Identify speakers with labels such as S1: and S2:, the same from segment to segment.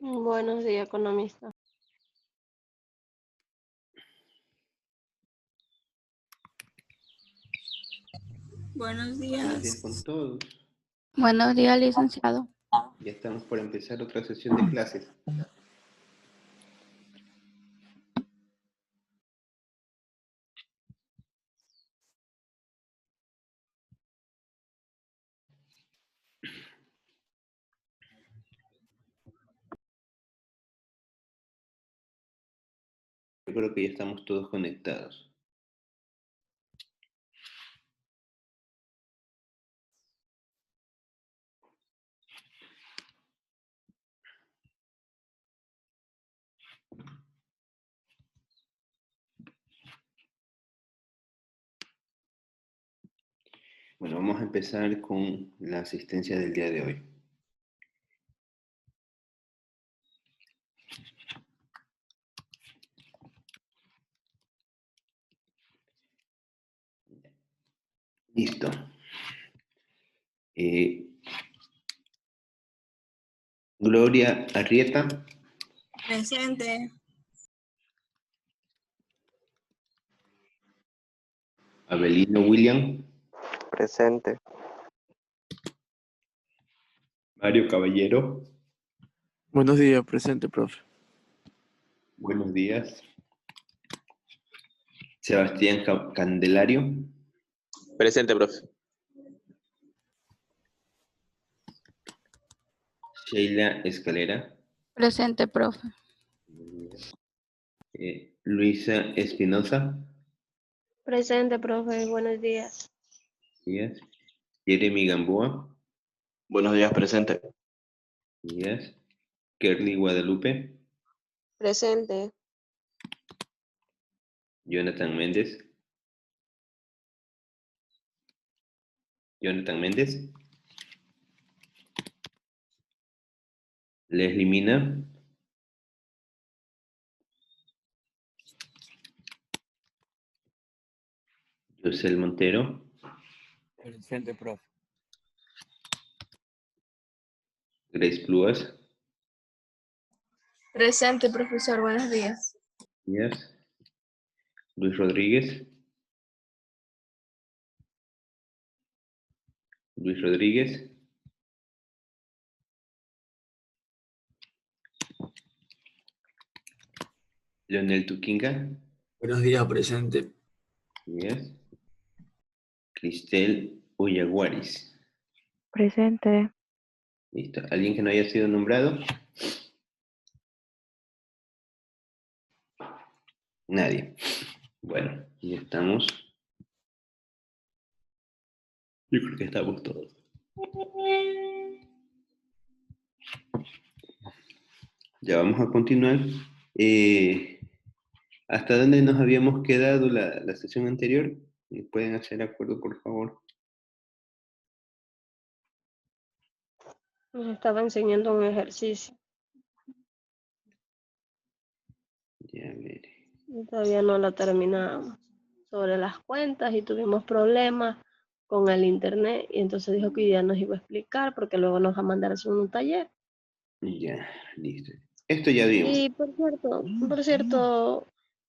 S1: Buenos días, economista.
S2: Buenos
S3: Buenos días
S2: días.
S3: con todos.
S4: Buenos días, licenciado.
S3: Ya estamos por empezar otra sesión de clases. Yo creo que ya estamos todos conectados. Bueno, vamos a empezar con la asistencia del día de hoy. Listo. Gloria Arrieta.
S2: Presente.
S3: Abelino William.
S5: Presente.
S3: Mario Caballero.
S6: Buenos días, presente, profe.
S3: Buenos días. Sebastián Candelario.
S5: Presente, profe.
S3: Sheila Escalera.
S4: Presente, profe.
S3: Luisa Espinosa.
S1: Presente, profe. Buenos días.
S3: Días. Jeremy Gamboa.
S5: Buenos días, presente.
S3: Días. Kerly Guadalupe.
S1: Presente.
S3: Jonathan Méndez. Jonathan Méndez. Leslie Mina. Josel Montero.
S6: Presente, profe.
S3: Grace Pluas.
S2: Presente, profesor. Buenos días.
S3: Díaz. Luis Rodríguez. Luis Rodríguez. Leonel Tuquinga.
S7: Buenos días, presente.
S3: Díaz. Cristel Oyaguaris.
S4: Presente.
S3: Listo. ¿Alguien que no haya sido nombrado? Nadie. Bueno, ya estamos. Yo creo que estamos todos. Ya vamos a continuar. ¿Hasta dónde nos habíamos quedado la sesión anterior? ¿Me pueden hacer acuerdo, por favor?
S1: Nos estaba enseñando un ejercicio.
S3: Ya veré.
S1: Y todavía no lo terminamos. Sobre las cuentas y tuvimos problemas con el internet. Y entonces dijo que ya nos iba a explicar porque luego nos va a mandar a hacer un taller.
S3: Ya, listo. Esto ya vimos.
S1: Y por cierto,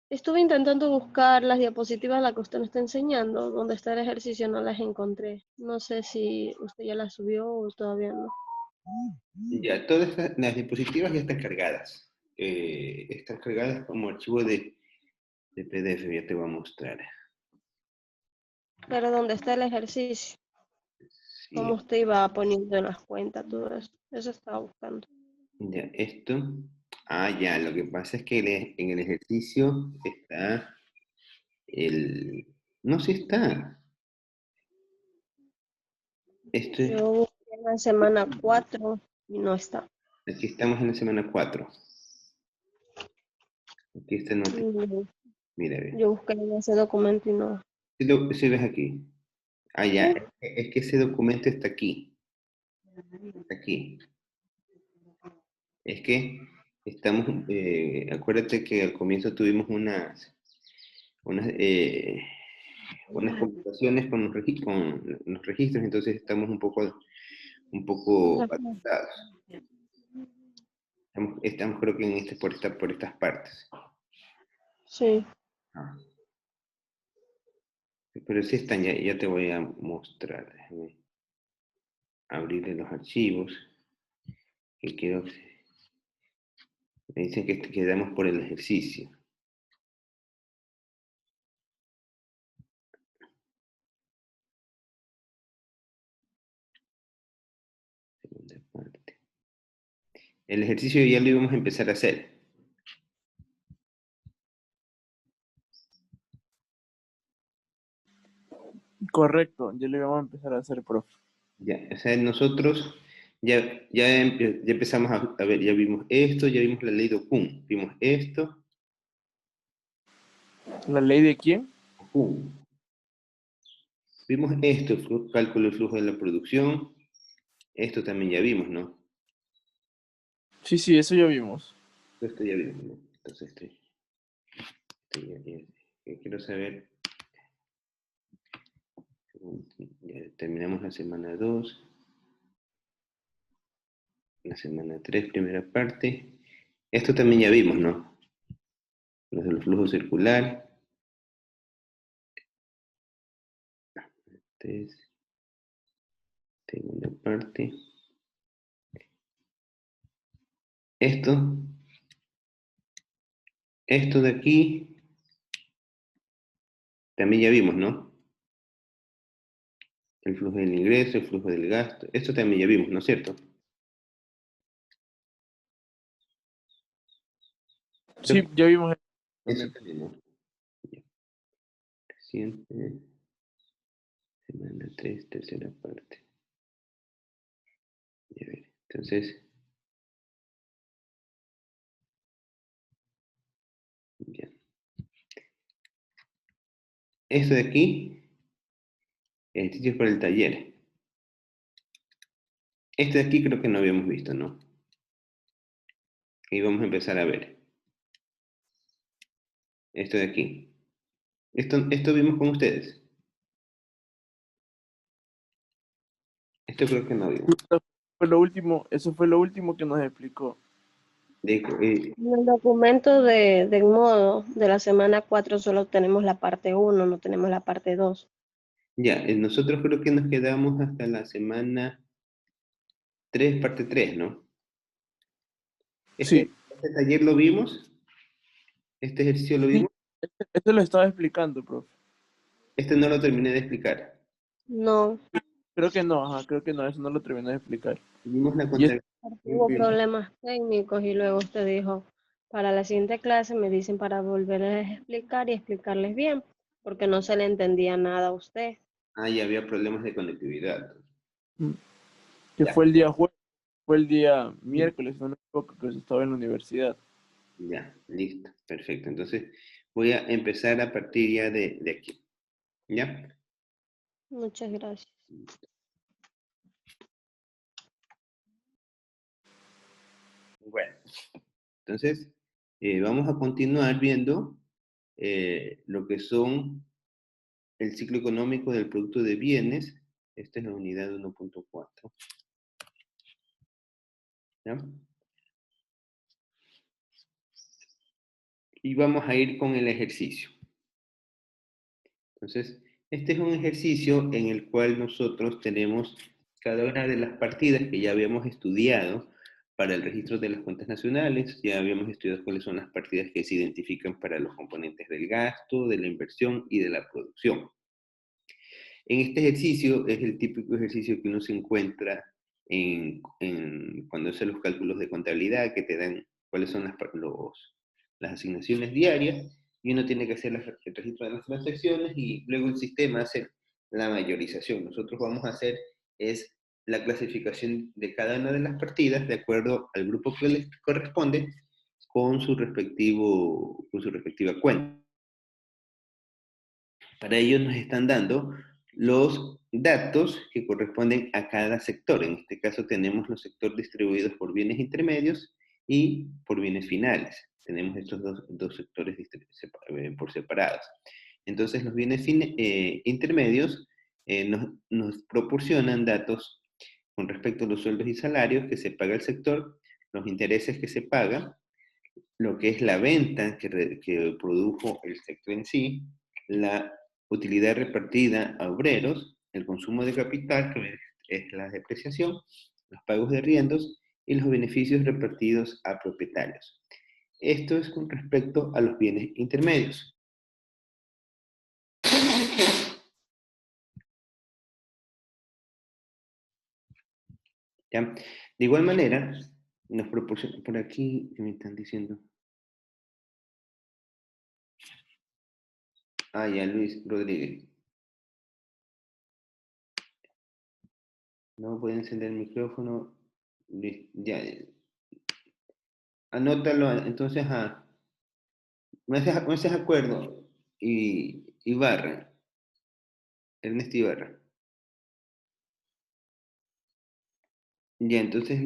S1: estuve intentando buscar las diapositivas a las que usted me está enseñando. Donde está el ejercicio no las encontré. No sé si usted ya las subió o todavía no.
S3: Ya, todas las diapositivas ya están cargadas. Están cargadas como archivo de PDF, ya te voy a mostrar.
S1: Pero ¿dónde está el ejercicio?
S3: Sí,
S1: ¿Cómo usted iba poniendo en las cuentas todo eso? Eso estaba buscando.
S3: ya, esto. Ah, ya, lo que pasa es que en el ejercicio está el... No, sí está. Esto es...
S1: Yo busqué en la semana 4 y no está.
S3: Aquí estamos en la semana 4. Aquí está nota.
S1: Mm,
S3: Mira, ve.
S1: Yo busqué en ese documento y no.
S3: Si ves aquí. Ah, ya.
S1: Sí.
S3: Es que ese documento está aquí. Está aquí. Es que estamos... acuérdate que al comienzo tuvimos unas, unas complicaciones con los registros, entonces estamos un poco
S1: Ajá.
S3: asustados. Estamos creo que en por estas partes.
S1: Sí.
S3: Ah. Pero sí están, ya te voy a mostrar. Déjame abrirle los archivos. Que quiero. Me dicen que quedamos por el ejercicio. Segunda parte. El ejercicio ya lo íbamos a empezar a hacer.
S6: Correcto, ya lo íbamos a empezar a hacer, profe.
S3: Ya, o sea, nosotros ya empezamos a ver, ya vimos esto, ya vimos la ley de Okun, vimos esto,
S6: ¿La ley de quién?
S3: Okun. Vimos esto, cálculo de flujo de la producción, esto también ya vimos, ¿no?
S6: Sí, sí, eso ya vimos.
S3: Esto ya vimos, ¿no? Entonces, quiero saber, ya terminamos la semana 2, la semana 3, primera parte. Esto también ya vimos, ¿no? Los de los flujos circular. 3, segunda parte. Esto de aquí, también ya vimos, ¿no? El flujo del ingreso, el flujo del gasto. Esto también ya vimos, ¿no es cierto?
S6: Sí, ya vimos eso
S3: Eso
S6: también.
S3: también, ¿no? Ya. Reciente, semana 3, tercera parte. Ya ver. Entonces, ya. Esto de aquí, ejercicios para el taller. Este de aquí creo que no habíamos visto, ¿no? Y vamos a empezar a ver. Esto de aquí. Esto vimos con ustedes. Esto creo que no vimos.
S6: Eso fue lo último que nos explicó.
S1: En el documento de modo de la semana 4 solo tenemos la parte 1, no tenemos la parte 2.
S3: Ya, nosotros creo que nos quedamos hasta la semana 3, parte 3, ¿no?
S6: Sí,
S3: Este taller lo vimos, este ejercicio lo
S6: sí,
S3: vimos,
S6: eso lo estaba explicando, profe.
S3: este no lo terminé de explicar.
S1: No,
S6: Creo que no, ajá, creo que no, eso no lo terminé de explicar.
S3: Vimos la
S6: Y
S3: contabilidad.
S1: hubo problemas técnicos y luego usted dijo, para la siguiente clase me dicen para volverles a explicar y explicarles bien, porque no se le entendía nada a usted.
S3: Ah, ya había problemas de conectividad.
S6: que
S3: Ya,
S6: fue el día jueves, fue el día miércoles, si no me equivoco, que yo estaba en la universidad.
S3: ya, listo, perfecto. Entonces voy a empezar a partir ya de aquí. ¿Ya?
S1: Muchas gracias.
S3: Bueno, entonces vamos a continuar viendo lo que son el ciclo económico del producto de bienes. Esta es la unidad 1.4. ¿Ya? Y vamos a ir con el ejercicio. Entonces, este es un ejercicio en el cual nosotros tenemos cada una de las partidas que ya habíamos estudiado para el registro de las cuentas nacionales, ya habíamos estudiado cuáles son las partidas que se identifican para los componentes del gasto, de la inversión y de la producción. En este ejercicio es el típico ejercicio que uno se encuentra cuando hace los cálculos de contabilidad, que te dan cuáles son las asignaciones diarias, y uno tiene que hacer el registro de las transacciones y luego el sistema hace la mayorización. Nosotros vamos a hacer es la clasificación de cada una de las partidas de acuerdo al grupo que les corresponde con su respectiva cuenta. Para ello nos están dando los datos que corresponden a cada sector. En este caso tenemos los sectores distribuidos por bienes intermedios y por bienes finales. Tenemos estos dos sectores por separados. Entonces los bienes intermedios nos proporcionan datos con respecto a los sueldos y salarios que se paga el sector, los intereses que se pagan, lo que es la venta que produjo el sector en sí, la utilidad repartida a obreros, el consumo de capital, que es la depreciación, los pagos de arriendos y los beneficios repartidos a propietarios. Esto es con respecto a los bienes intermedios. ¿Ya? De igual manera, nos proporciona, por aquí, ¿qué me están diciendo? Ah, ya, Luis Rodríguez. No puede encender el micrófono. Ya, anótalo, entonces, me haces acuerdo. Ibarra, Ernesto Ibarra. Ya, entonces,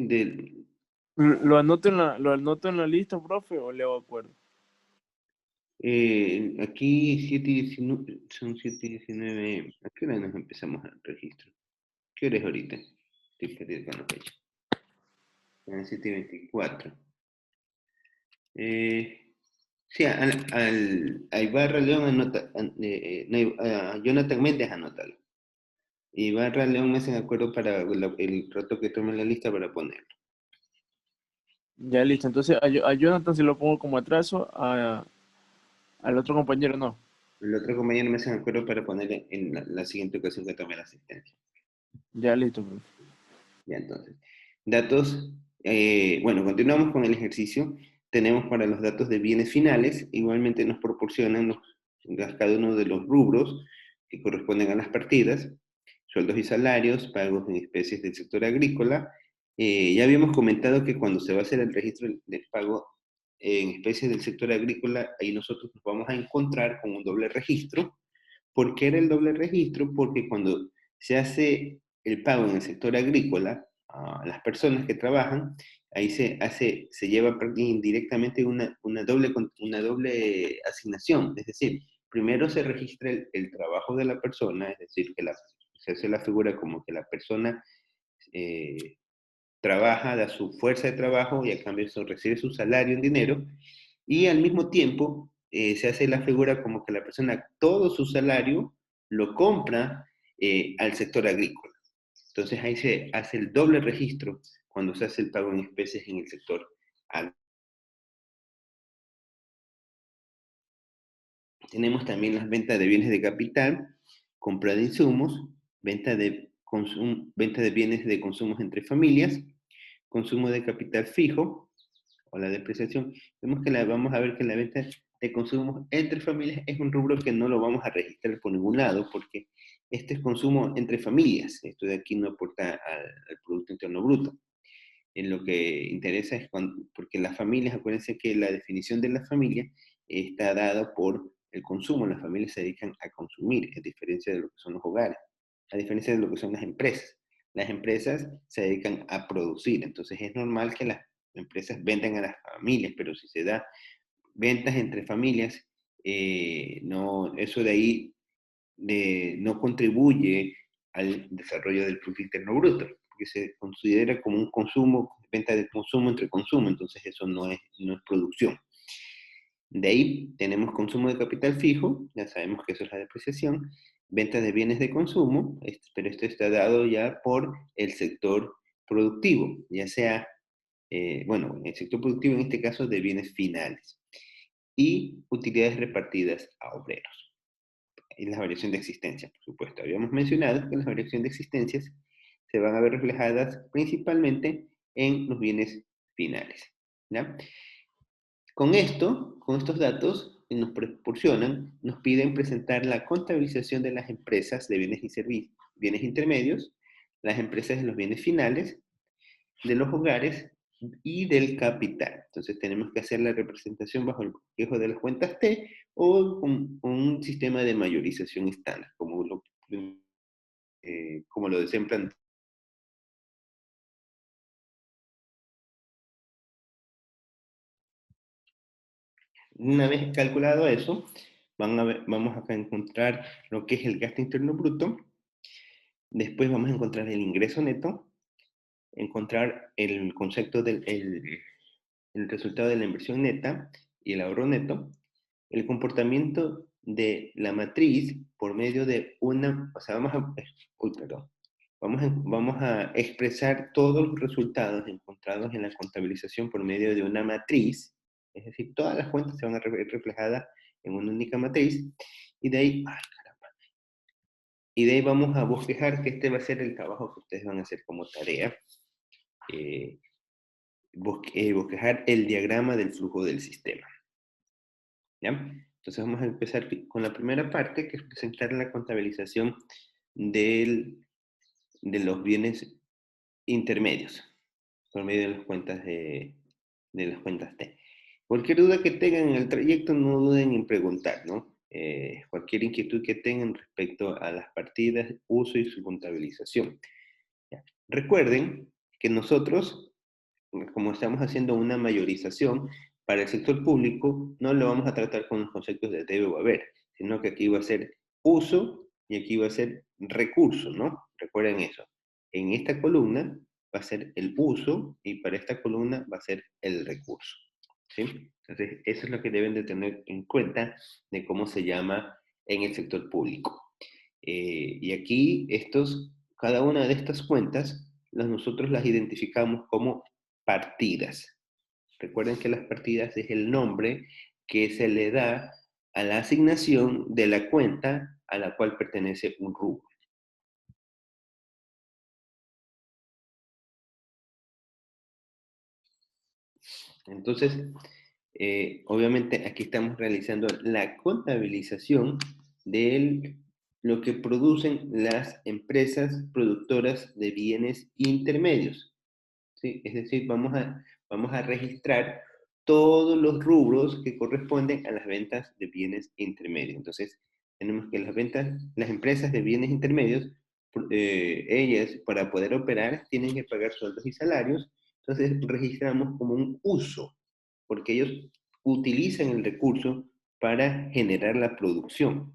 S6: ¿Lo anoto en la lista, profe, o le hago acuerdo?
S3: aquí 7:19, son 7:19. ¿A qué hora nos empezamos el registro? ¿Qué hora es ahorita? Estoy perdido con la fecha. 7:24. Sí, a Ibarra León anota, a Jonathan Méndez anótalo. Ibarra León me hacen acuerdo para el rato que tome la lista para ponerlo.
S6: Ya listo, entonces a Jonathan se lo pongo como atraso, al otro compañero no.
S3: El otro compañero me hacen acuerdo para poner en la siguiente ocasión que tome la asistencia.
S6: Ya listo, profe.
S3: Ya, entonces. Datos, bueno, continuamos con el ejercicio. Tenemos para los datos de bienes finales, igualmente nos proporcionan cada uno de los rubros que corresponden a las partidas, sueldos y salarios, pagos en especies del sector agrícola. Ya habíamos comentado que cuando se va a hacer el registro del pago en especies del sector agrícola, ahí nosotros nos vamos a encontrar con un doble registro. ¿Por qué era el doble registro? Porque cuando se hace el pago en el sector agrícola, a las personas que trabajan, ahí se lleva indirectamente una doble asignación. Es decir, primero se registra el trabajo de la persona, es decir, que se hace la figura como que la persona trabaja, da su fuerza de trabajo y a cambio eso recibe su salario en dinero, y al mismo tiempo se hace la figura como que la persona todo su salario lo compra al sector agrícola. Entonces ahí se hace el doble registro cuando se hace el pago en especies en el sector agrícola. Tenemos también las ventas de bienes de capital, compra de insumos, venta de bienes de consumos entre familias, consumo de capital fijo, o la depreciación. Vemos que vamos a ver que la venta de consumos entre familias es un rubro que no lo vamos a registrar por ningún lado, porque este es consumo entre familias. Esto de aquí no aporta al Producto Interno Bruto. En lo que interesa es porque las familias, acuérdense que la definición de la familia está dada por el consumo. Las familias se dedican a consumir, a diferencia de lo que son los hogares, a diferencia de lo que son las empresas. Las empresas se dedican a producir, entonces es normal que las empresas vendan a las familias, pero si se da ventas entre familias, no, eso de ahí no contribuye al desarrollo del Producto Interno Bruto, porque se considera como un consumo, venta de consumo entre consumo, entonces eso no es producción. De ahí tenemos consumo de capital fijo, ya sabemos que eso es la depreciación, venta de bienes de consumo, pero esto está dado ya por el sector productivo, ya sea, bueno, el sector productivo en este caso de bienes finales, y utilidades repartidas a obreros. Y la variación de existencia, por supuesto. Habíamos mencionado que las variaciones de existencias se van a ver reflejadas principalmente en los bienes finales. ¿Ya? Con estos datos que nos proporcionan, nos piden presentar la contabilización de las empresas de bienes y servicios, bienes intermedios, las empresas de los bienes finales, de los hogares y del capital. Entonces tenemos que hacer la representación bajo el bosquejo de las cuentas T o con un sistema de mayorización estándar, como lo desemplan. Una vez calculado eso, vamos acá a encontrar lo que es el gasto interno bruto, después vamos a encontrar el ingreso neto, encontrar el concepto del el resultado de la inversión neta y el ahorro neto, el comportamiento de la matriz por medio de una, o sea, vamos a expresar todos los resultados encontrados en la contabilización por medio de una matriz, es decir, todas las cuentas se van a ver reflejadas en una única matriz, y de ahí, y de ahí vamos a bosquejar que este va a ser el trabajo que ustedes van a hacer como tarea, bosquejar el diagrama del flujo del sistema. ¿Ya? Entonces vamos a empezar con la primera parte, que es presentar la contabilización de los bienes intermedios, por medio de las cuentas de las cuentas T. Cualquier duda que tengan en el trayecto, no duden en preguntar, ¿no? Cualquier inquietud que tengan respecto a las partidas, uso y su contabilización. ¿Ya? Recuerden que nosotros, como estamos haciendo una mayorización, para el sector público no lo vamos a tratar con los conceptos de debe o haber, sino que aquí va a ser uso y aquí va a ser recurso, ¿no? Recuerden eso. En esta columna va a ser el uso y para esta columna va a ser el recurso, ¿sí? Entonces, eso es lo que deben de tener en cuenta de cómo se llama en el sector público. Y aquí cada una de estas cuentas, nosotros las identificamos como partidas. Recuerden que las partidas es el nombre que se le da a la asignación de la cuenta a la cual pertenece un rubro. Entonces, obviamente aquí estamos realizando la contabilización de lo que producen las empresas productoras de bienes intermedios, ¿sí? Es decir, vamos a registrar todos los rubros que corresponden a las ventas de bienes intermedios. Entonces, tenemos que las empresas de bienes intermedios, ellas para poder operar tienen que pagar sueldos y salarios. Entonces, registramos como un uso, porque ellos utilizan el recurso para generar la producción.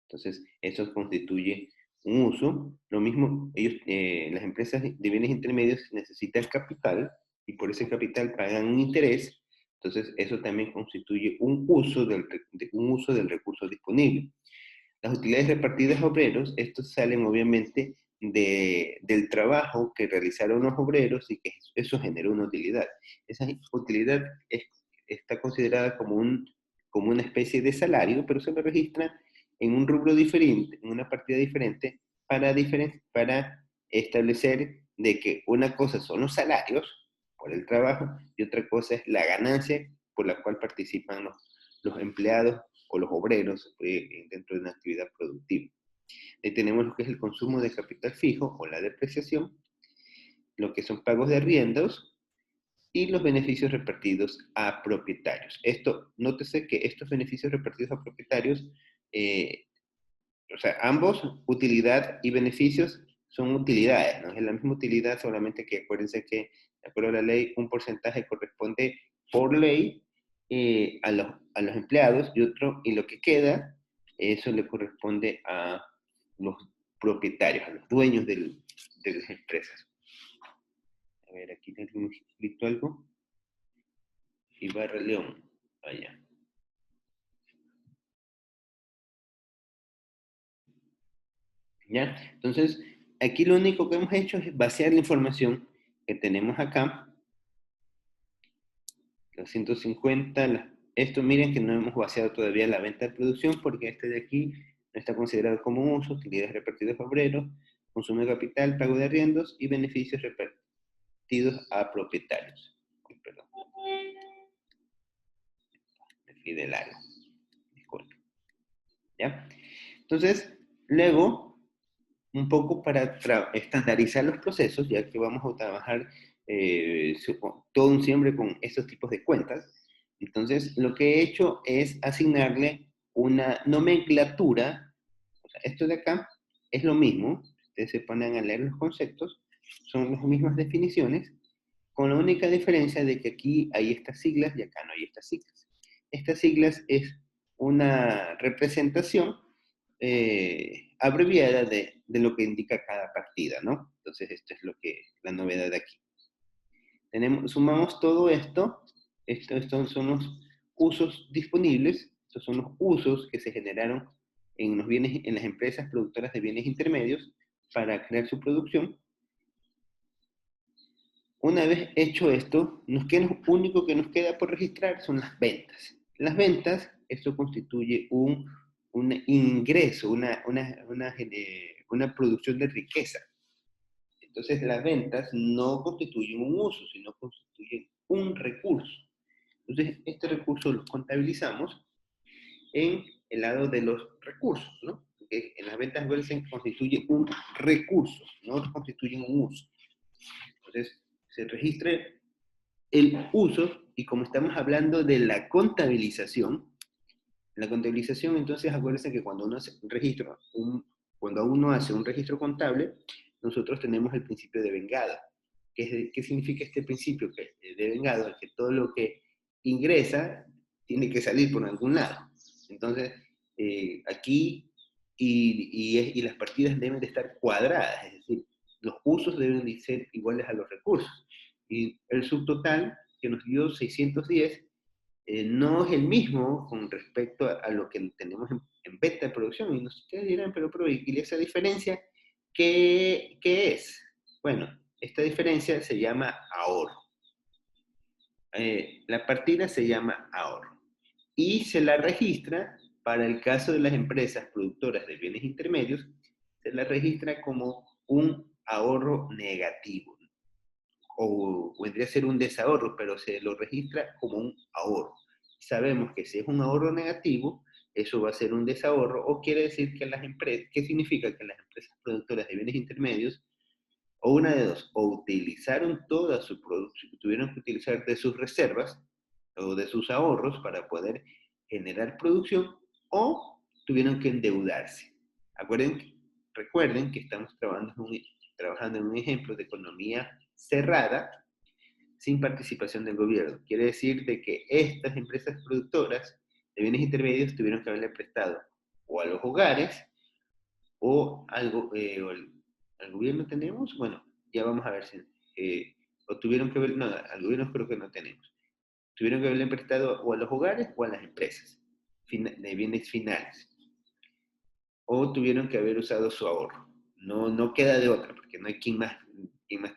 S3: Entonces, eso constituye un uso. Lo mismo, las empresas de bienes intermedios necesitan capital y por ese capital pagan un interés. Entonces, eso también constituye un uso del recurso disponible. Las utilidades repartidas a obreros, estos salen obviamente del trabajo que realizaron los obreros y que eso genera una utilidad. Esa utilidad está considerada como una especie de salario, pero se lo registra en un rubro diferente, en una partida diferente, para establecer de que una cosa son los salarios por el trabajo y otra cosa es la ganancia por la cual participan los empleados o los obreros dentro de una actividad productiva. Ahí tenemos lo que es el consumo de capital fijo o la depreciación, lo que son pagos de arriendos y los beneficios repartidos a propietarios. Nótese que estos beneficios repartidos a propietarios, o sea, ambos, utilidad y beneficios, son utilidades, ¿no? Es la misma utilidad, solamente que acuérdense que, de acuerdo a la ley, un porcentaje corresponde por ley a los empleados y lo que queda, eso le corresponde a los propietarios, a los dueños de las empresas. A ver, aquí tenemos escrito algo. Ibarra León, allá. ¿Ya? Entonces, aquí lo único que hemos hecho es vaciar la información que tenemos acá. Los 150, esto miren que no hemos vaciado todavía la venta de producción porque este de aquí no está considerado como un uso, utilidades repartidas a obreros, consumo de capital, pago de arriendos y beneficios repartidos a propietarios. Perdón. Me fui de largo. Disculpe. ¿Ya? Entonces, luego, un poco para estandarizar los procesos, ya que vamos a trabajar todo siempre con estos tipos de cuentas. Entonces, lo que he hecho es asignarle una nomenclatura. O sea, esto de acá es lo mismo. Ustedes se ponen a leer los conceptos. Son las mismas definiciones, con la única diferencia de que aquí hay estas siglas y acá no hay estas siglas. Estas siglas es una representación abreviada de lo que indica cada partida, ¿no? Entonces, esto es la novedad de aquí. Sumamos todo esto, estos son los usos disponibles, estos son los usos que se generaron en los bienes, en las empresas productoras de bienes intermedios para crear su producción. Una vez hecho esto, lo único que nos queda por registrar son las ventas. Las ventas, esto constituye un ingreso, una producción de riqueza. Entonces las ventas no constituyen un uso, sino constituyen un recurso. Entonces este recurso lo contabilizamos en el lado de los recursos, ¿no? Porque en las ventas se constituye un recurso, no constituyen un uso. Entonces se registra el uso, y como estamos hablando de la contabilización entonces acuérdense que cuando uno hace un registro contable, nosotros tenemos el principio de vengada. ¿Qué significa este principio de vengada? Que todo lo que ingresa tiene que salir por algún lado. Entonces, aquí, y las partidas deben de estar cuadradas, es decir, los usos deben de ser iguales a los recursos. Y el subtotal que nos dio 610 no es el mismo con respecto a lo que tenemos en venta de producción. Y ustedes dirán, pero ¿y esa diferencia qué es? Bueno, esta diferencia se llama ahorro. La partida se llama ahorro. Y se la registra, para el caso de las empresas productoras de bienes intermedios, se la registra como un ahorro negativo. O vendría a ser un desahorro, pero se lo registra como un ahorro. Sabemos que si es un ahorro negativo, eso va a ser un desahorro, o quiere decir que ¿qué significa? Que las empresas productoras de bienes intermedios, o una de dos, o utilizaron toda su producción, tuvieron que utilizar de sus reservas, o de sus ahorros para poder generar producción, o tuvieron que endeudarse. Recuerden que estamos trabajando en un ejemplo de economía cerrada, sin participación del gobierno. Quiere decir de que estas empresas productoras de bienes intermedios tuvieron que haberle prestado o a los hogares o al gobierno. ¿Tenemos? Bueno, ya vamos a ver si o tuvieron que ver, no, al gobierno creo que no tenemos. Tuvieron que haberle prestado o a los hogares o a las empresas de bienes finales, o tuvieron que haber usado su ahorro. No queda de otra, porque no hay quien más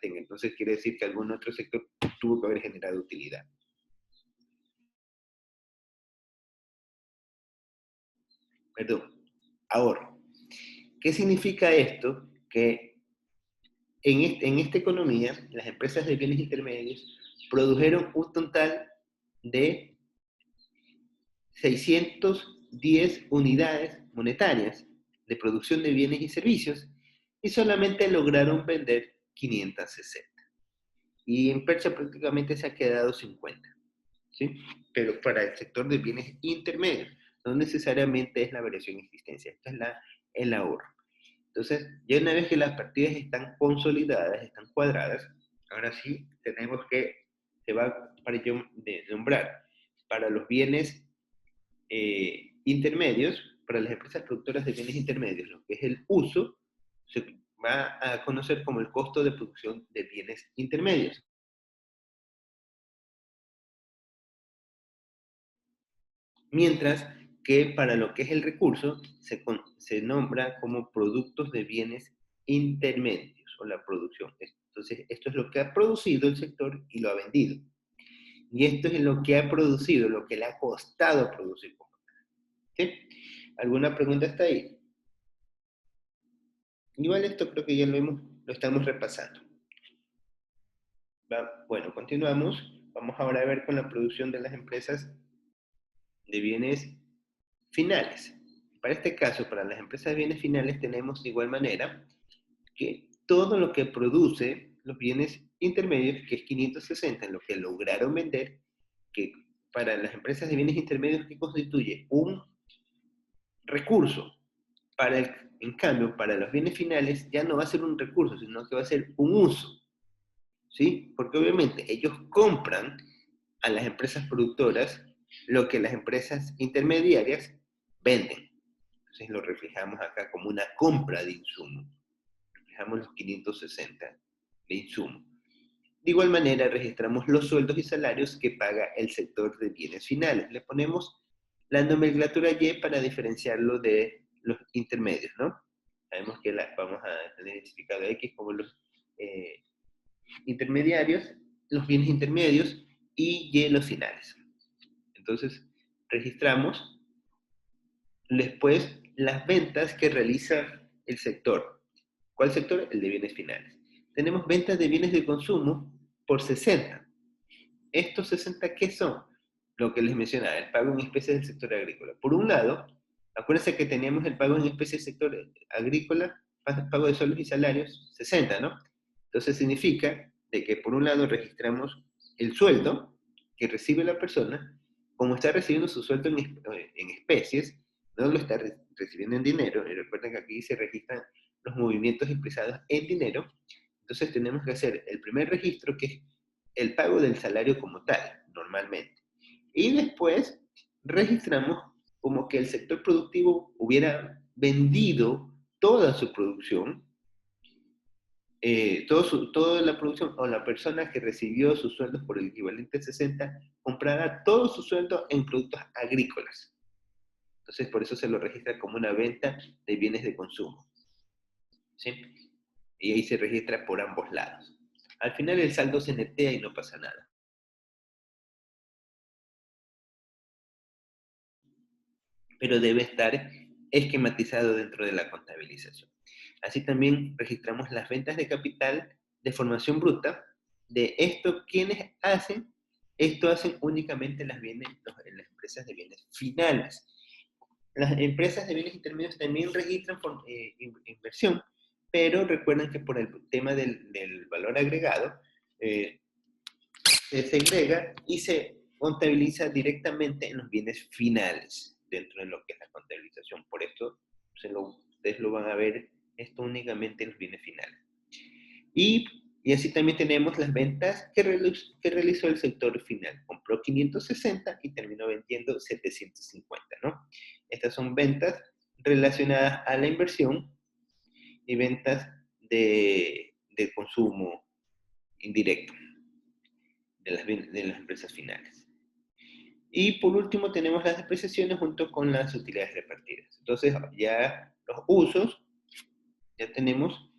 S3: tenga. Entonces quiere decir que algún otro sector tuvo que haber generado utilidad. Perdón, ahorro. ¿Qué significa esto? Que en esta economía, las empresas de bienes intermedios produjeron un total de 610 unidades monetarias de producción de bienes y servicios, y solamente lograron vender 560. Y en Percha prácticamente se ha quedado 50, ¿sí? Pero para el sector de bienes intermedios, no necesariamente es la variación existencia, esta es el ahorro. Entonces, ya una vez que las partidas están consolidadas, están cuadradas, ahora sí tenemos que, se va para nombrar para los bienes intermedios, para las empresas productoras de bienes intermedios, lo que es el uso, se va a conocer como el costo de producción de bienes intermedios. Mientras que para lo que es el recurso, se nombra como productos de bienes intermedios, o la producción. Entonces, esto es lo que ha producido el sector y lo ha vendido. Y esto es lo que ha producido, lo que le ha costado producir. ¿Sí? ¿Alguna pregunta hasta ahí? Igual esto creo que ya lo estamos repasando. Bueno, continuamos. Vamos ahora a ver con la producción de las empresas de bienes finales. Para este caso, para las empresas de bienes finales, tenemos de igual manera que todo lo que produce los bienes intermedios, que es 560, en lo que lograron vender, que para las empresas de bienes intermedios, que constituye un recurso, en cambio, para los bienes finales ya no va a ser un recurso, sino que va a ser un uso, ¿sí? Porque obviamente ellos compran a las empresas productoras lo que las empresas intermediarias venden. Entonces lo reflejamos acá como una compra de insumo. Reflejamos los 560 de insumo. de igual manera registramos los sueldos y salarios que paga el sector de bienes finales. Le ponemos la nomenclatura Y para diferenciarlo de los intermedios, ¿no? Sabemos que vamos a tener identificado X como los intermediarios, los bienes intermedios, y Y los finales. Entonces, registramos después las ventas que realiza el sector. ¿Cuál sector? El de bienes finales. Tenemos ventas de bienes de consumo por 60. ¿Estos 60 qué son? Lo que les mencionaba, el pago en especie del sector agrícola. Por un lado, acuérdense que teníamos el pago en especie del sector agrícola, pago de sueldos y salarios, 60, ¿no? Entonces significa de que por un lado registramos el sueldo que recibe la persona, como está recibiendo su sueldo en especies, no lo está recibiendo en dinero, y recuerden que aquí se registran los movimientos expresados en dinero. Entonces tenemos que hacer el primer registro, que es el pago del salario como tal, normalmente. Y después registramos como que el sector productivo hubiera vendido toda su producción, toda la producción, o la persona que recibió sus sueldos por el equivalente a 60, comprará todo su sueldo en productos agrícolas. Entonces, por eso se lo registra como una venta de bienes de consumo, ¿sí? Y ahí se registra por ambos lados. Al final el saldo se netea y no pasa nada. Pero debe estar esquematizado dentro de la contabilización. Así también registramos las ventas de capital de formación bruta. De esto, ¿quiénes hacen? Esto hacen únicamente las empresas de bienes finales. Las empresas de bienes intermedios también registran inversión, pero recuerden que por el tema del valor agregado, se segrega y se contabiliza directamente en los bienes finales dentro de lo que es la contabilización. Por esto ustedes lo van a ver esto únicamente en los bienes finales. Y así también tenemos las ventas que realizó el sector final. Compró 560 y terminó vendiendo 750, ¿no? Estas son ventas relacionadas a la inversión y ventas de consumo indirecto de las empresas finales. Y por último tenemos las depreciaciones junto con las utilidades repartidas. Entonces ya los usos, ya tenemos,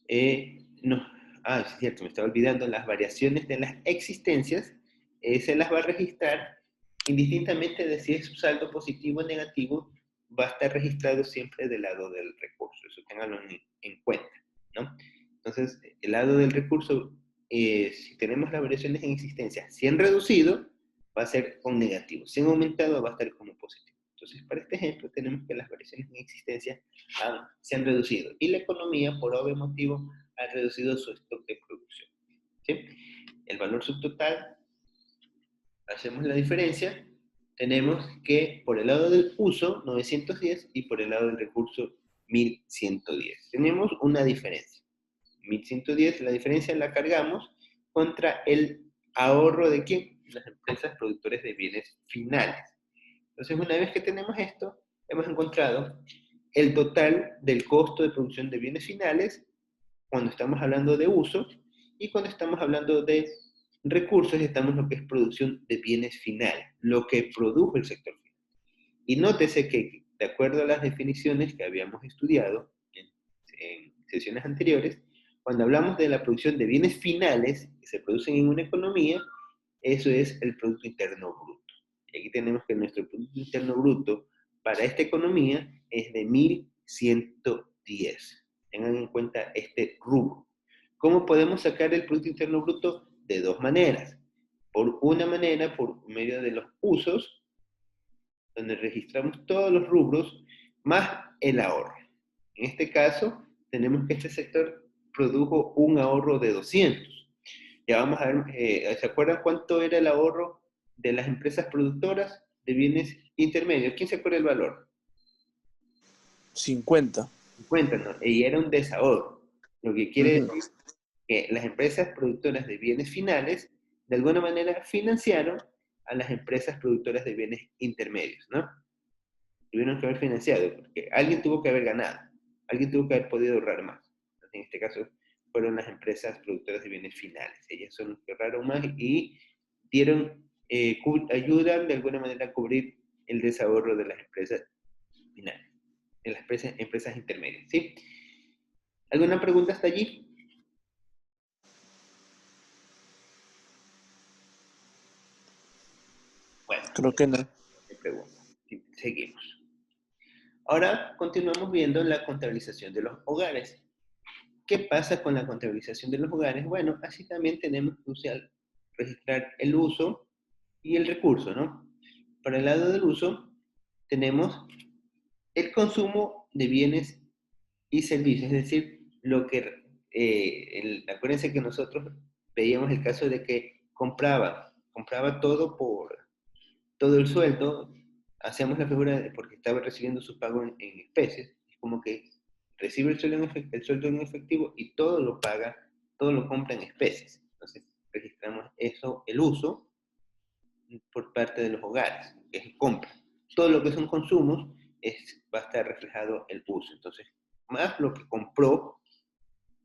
S3: es cierto, me estaba olvidando, las variaciones de las existencias, se las va a registrar indistintamente de si es un saldo positivo o negativo, va a estar registrado siempre del lado del recurso, eso ténganlo en cuenta, ¿no? Entonces, el lado del recurso, si tenemos las variaciones en existencia, si han reducido, va a ser con negativo, si han aumentado, va a estar como positivo. Entonces, para este ejemplo, tenemos que las variaciones en existencia se han reducido, y la economía, por obvio motivo, ha reducido su stock de producción, ¿sí? El valor subtotal, hacemos la diferencia, tenemos que por el lado del uso, 910, y por el lado del recurso, 1110. Tenemos una diferencia. 1110, la diferencia la cargamos contra el ahorro de ¿quién? Las empresas productores de bienes finales. Entonces, una vez que tenemos esto, hemos encontrado el total del costo de producción de bienes finales cuando estamos hablando de uso, y cuando estamos hablando de recursos, estamos en lo que es producción de bienes finales, lo que produjo el sector final. Y nótese que, de acuerdo a las definiciones que habíamos estudiado en sesiones anteriores, cuando hablamos de la producción de bienes finales que se producen en una economía, eso es el Producto Interno Bruto. Y aquí tenemos que nuestro Producto Interno Bruto para esta economía es de 1110. Tengan en cuenta este rubro. ¿Cómo podemos sacar el Producto Interno Bruto? De dos maneras. Por una manera, por medio de los usos, donde registramos todos los rubros, más el ahorro. En este caso, tenemos que este sector produjo un ahorro de 200. Ya vamos a ver, ¿se acuerdan cuánto era el ahorro de las empresas productoras de bienes intermedios? ¿Quién se acuerda el valor?
S6: 50.
S3: 50, ¿no? Y era un desahorro. Lo que quiere decir que las empresas productoras de bienes finales, de alguna manera, financiaron a las empresas productoras de bienes intermedios, ¿no? Tuvieron que haber financiado, porque alguien tuvo que haber ganado, alguien tuvo que haber podido ahorrar más. Entonces, en este caso, fueron las empresas productoras de bienes finales. Ellas son las que ahorraron más y dieron, ayudan de alguna manera a cubrir el desahorro de las empresas finales, de las empresas intermedias, ¿sí? ¿Alguna pregunta hasta allí? Bueno,
S6: Creo que no.
S3: me pregunto. Sí, seguimos. Ahora continuamos viendo la contabilización de los hogares. ¿Qué pasa con la contabilización de los hogares? Bueno, así también tenemos que registrar el uso y el recurso, ¿no? Para el lado del uso, tenemos el consumo de bienes y servicios, es decir, lo que, acuérdense que nosotros veíamos el caso de que compraba todo por todo el sueldo, hacíamos la figura de porque estaba recibiendo su pago en especies, es como que recibe el sueldo en efectivo y todo lo paga, todo lo compra en especies. Entonces, registramos eso, el uso, por parte de los hogares, que es compra. Todo lo que son consumos va a estar reflejado el uso. Entonces, más lo que compró,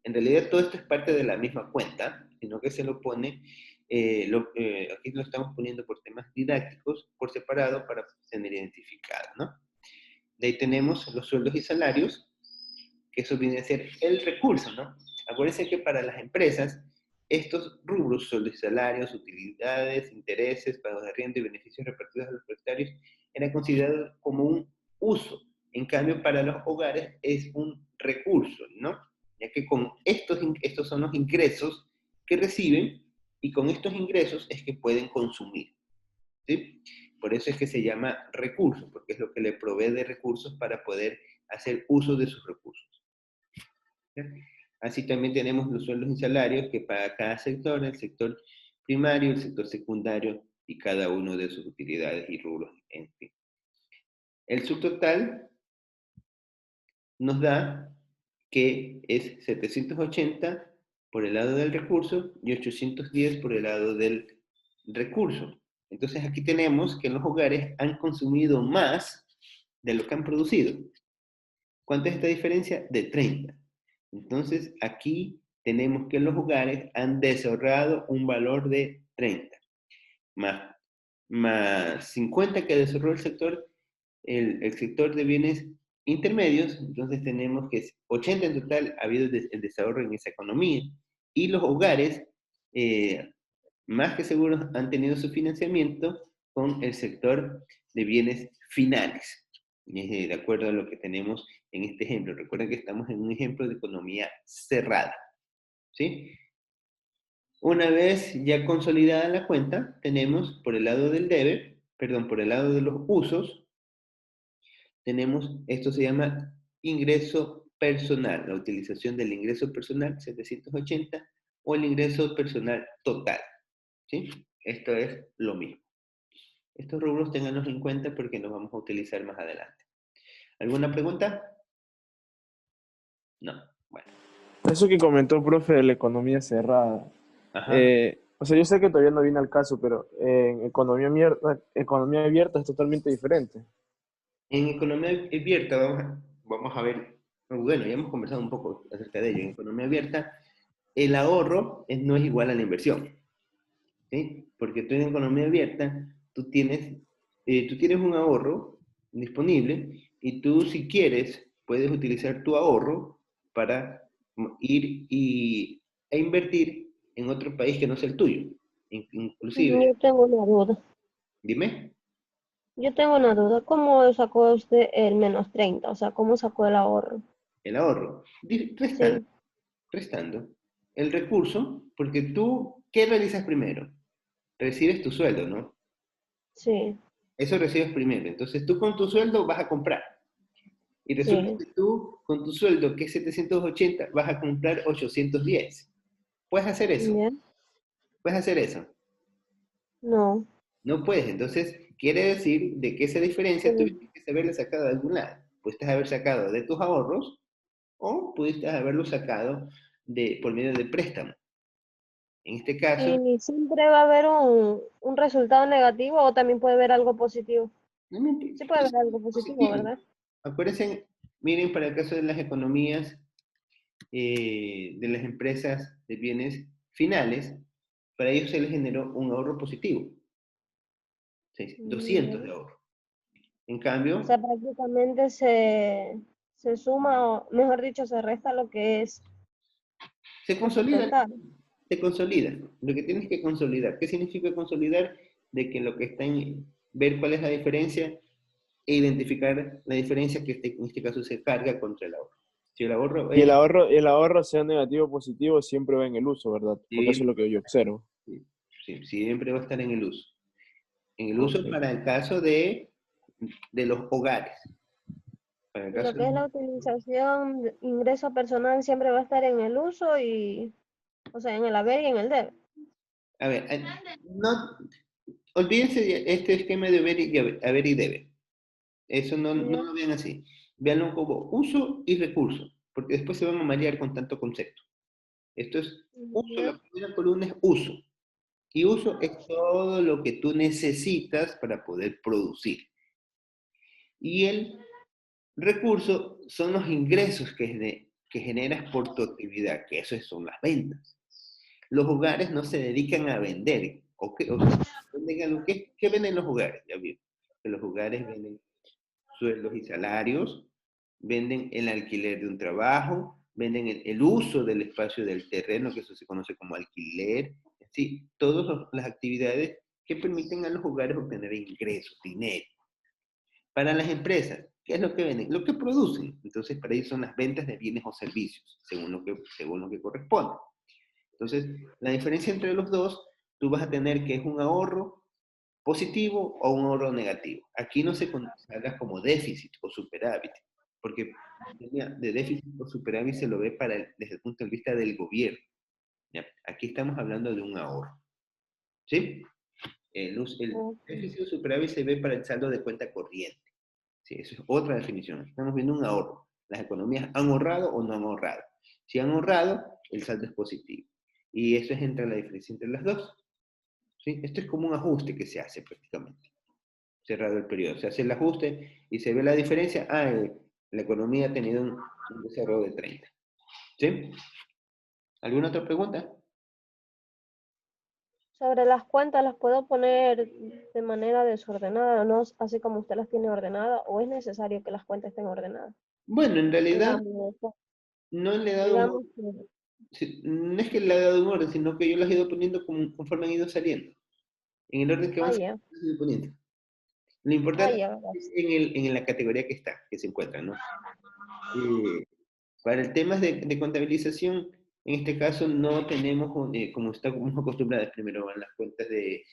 S3: en realidad todo esto es parte de la misma cuenta, sino que se lo pone, aquí lo estamos poniendo por temas didácticos, por separado, para tener identificado, ¿no? De ahí tenemos los sueldos y salarios, que eso viene a ser el recurso, ¿no? Acuérdense que para las empresas, estos rubros, sueldos y salarios, utilidades, intereses, pagos de arriendo y beneficios repartidos a los propietarios, eran considerados como un uso. En cambio, para los hogares es un recurso, ¿no? Ya que con estos son los ingresos que reciben y con estos ingresos es que pueden consumir, ¿sí? Por eso es que se llama recurso, porque es lo que le provee de recursos para poder hacer uso de sus recursos. Así también tenemos los sueldos y salarios que paga cada sector, el sector primario, el sector secundario y cada uno de sus utilidades y rubros, en fin. El subtotal nos da que es 780 por el lado del recurso y 810 por el lado del recurso. Entonces aquí tenemos que los hogares han consumido más de lo que han producido. ¿Cuánta es esta diferencia? De 30. Entonces, aquí tenemos que los hogares han desahorrado un valor de 30, más 50 que desahorró el sector de bienes intermedios, entonces tenemos que 80 en total ha habido el desahorro en esa economía, y los hogares, más que seguros, han tenido su financiamiento con el sector de bienes finales, de acuerdo a lo que tenemos en este ejemplo. Recuerden que estamos en un ejemplo de economía cerrada, ¿sí? Una vez ya consolidada la cuenta, tenemos por el lado del debe, perdón, por el lado de los usos, tenemos, esto se llama ingreso personal, la utilización del ingreso personal, 780, o el ingreso personal total, ¿sí? Esto es lo mismo. Estos rubros ténganlos en cuenta porque los vamos a utilizar más adelante. ¿Alguna pregunta? No. Bueno.
S6: Eso que comentó, profe, de la economía cerrada.
S3: Ajá.
S6: O sea, yo sé que todavía no viene al caso, pero en economía abierta es totalmente diferente.
S3: En economía abierta, vamos a ver, bueno, ya hemos conversado un poco acerca de ello. En economía abierta, el ahorro no es igual a la inversión, ¿sí? Porque tú en economía abierta, tú tienes un ahorro disponible y tú, si quieres, puedes utilizar tu ahorro para ir e invertir en otro país que no sea el tuyo. Inclusive,
S1: Yo tengo una duda.
S3: dime.
S1: Yo tengo una duda. ¿Cómo sacó usted el menos 30? O sea, ¿cómo sacó el ahorro?
S3: El ahorro,
S1: Sí,
S3: restando el recurso, porque tú, ¿qué realizas primero? Recibes tu sueldo, ¿no?
S1: sí,
S3: Eso recibes primero. Entonces tú con tu sueldo vas a comprar. Y resulta
S1: sí.
S3: que tú con tu sueldo, que es 780, vas a comprar 810. ¿Puedes hacer eso?
S1: Bien.
S3: ¿Puedes hacer eso?
S1: No.
S3: No puedes. Entonces, quiere decir de que esa diferencia
S1: Sí.
S3: tuviste que haberla sacado de algún lado. Pudiste haber sacado de tus ahorros o pudiste haberlo sacado por medio de préstamo. En este caso,
S1: Y siempre va a haber un resultado negativo o también puede haber algo positivo.
S3: no me entiendes,
S1: Sí puede haber algo positivo,
S3: positivo.
S1: ¿verdad?
S3: Acuérdense, miren, para el caso de las economías de las empresas de bienes finales, para ellos se les generó un ahorro positivo. 200 de ahorro. En cambio,
S1: O sea, prácticamente se suma, o mejor dicho, se resta lo que es
S3: se consolida.
S1: sustentar.
S3: Se consolida. Lo que tienes que consolidar. ¿Qué significa consolidar? De que lo que está en ver cuál es la diferencia e identificar la diferencia que en este caso se carga contra el ahorro. Si el ahorro
S6: Y
S3: es...
S6: el ahorro, sea negativo o positivo, siempre va en el uso, ¿verdad? Porque eso es lo que yo observo.
S3: Sí, siempre va a estar en el uso. En el
S6: Ok.
S3: uso para el caso de los hogares. Para el
S1: Lo
S3: caso
S1: que es la utilización de ingreso personal siempre va a estar en el uso y, o sea, en el haber y en el debe.
S3: a ver, no, olvídense de este esquema de haber y debe. Eso no lo vean así. Véanlo como uso y recurso, porque después se van a marear con tanto concepto. Esto es uso, la primera columna es uso. Y uso es todo lo que tú necesitas para poder producir. Y el recurso son los ingresos que generas por tu actividad, que eso son las ventas. Los hogares no se dedican a vender. ¿Qué venden los hogares? Ya vimos que los hogares venden sueldos y salarios, venden el alquiler de un trabajo, venden el uso del espacio del terreno, que eso se conoce como alquiler, sí, todas las actividades que permiten a los hogares obtener ingresos, dinero. Para las empresas, ¿qué es lo que venden? Lo que producen. Entonces, para ellos son las ventas de bienes o servicios, según lo que corresponde. Entonces, la diferencia entre los dos, tú vas a tener que es un ahorro positivo o un ahorro negativo. Aquí no se habla como déficit o superávit, porque de déficit o superávit se lo ve desde el punto de vista del gobierno. ¿Ya? Aquí estamos hablando de un ahorro. ¿Sí? El déficit o superávit se ve para el saldo de cuenta corriente. ¿Sí? Eso es otra definición. Estamos viendo un ahorro. Las economías han ahorrado o no han ahorrado. Si han ahorrado, el saldo es positivo. Y eso es la diferencia entre las dos. ¿Sí? Esto es como un ajuste que se hace prácticamente. Cerrado el periodo. Se hace el ajuste y se ve la diferencia. La economía ha tenido un desarrollo de 30. ¿Sí? ¿Alguna otra pregunta?
S1: Sobre las cuentas, ¿las puedo poner de manera desordenada, no así como usted las tiene ordenadas, o es necesario que las cuentas estén ordenadas?
S3: Bueno, en realidad
S1: Digamos,
S3: no le he dado
S1: digamos
S3: un... No es que le he dado un orden, sino que yo las he ido poniendo conforme han ido saliendo. En el orden que van saliendo, las he ido poniendo. Lo importante es en la categoría que se encuentra, ¿no? Para el tema de contabilización, en este caso no tenemos, como estamos acostumbrados, primero van las cuentas de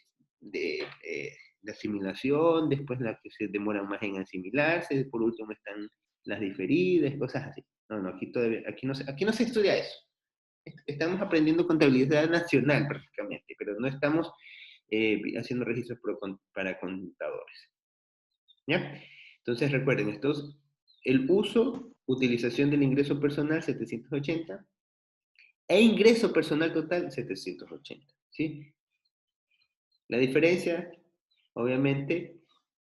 S3: asimilación, después las que se demoran más en asimilarse, por último están las diferidas, cosas así. No, aquí no se estudia eso. Estamos aprendiendo contabilidad nacional prácticamente, pero no estamos haciendo registros para contadores. ¿Ya? Entonces recuerden, el uso, utilización del ingreso personal 780 e ingreso personal total 780. ¿Sí? La diferencia, obviamente,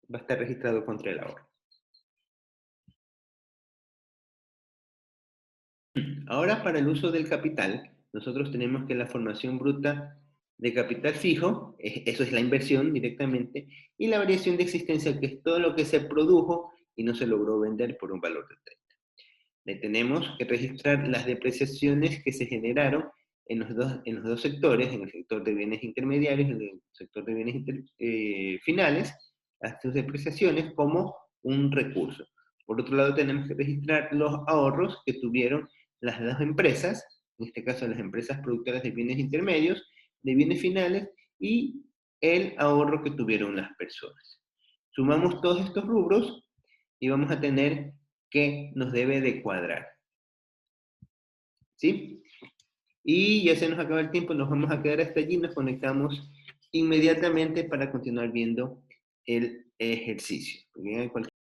S3: va a estar registrado contra el ahorro. Ahora, para el uso del capital, nosotros tenemos que la formación bruta de capital fijo, eso es la inversión directamente, y la variación de existencia, que es todo lo que se produjo y no se logró vender por un valor de 30. Le tenemos que registrar las depreciaciones que se generaron en los dos sectores, en el sector de bienes intermediarios y en el sector de bienes finales, las depreciaciones como un recurso. Por otro lado, tenemos que registrar los ahorros que tuvieron las dos empresas, en este caso las empresas productoras de bienes intermedios, de bienes finales, y el ahorro que tuvieron las personas. Sumamos todos estos rubros y vamos a tener que nos debe de cuadrar. ¿Sí? Y ya se nos acaba el tiempo, nos vamos a quedar hasta allí, nos conectamos inmediatamente para continuar viendo el ejercicio.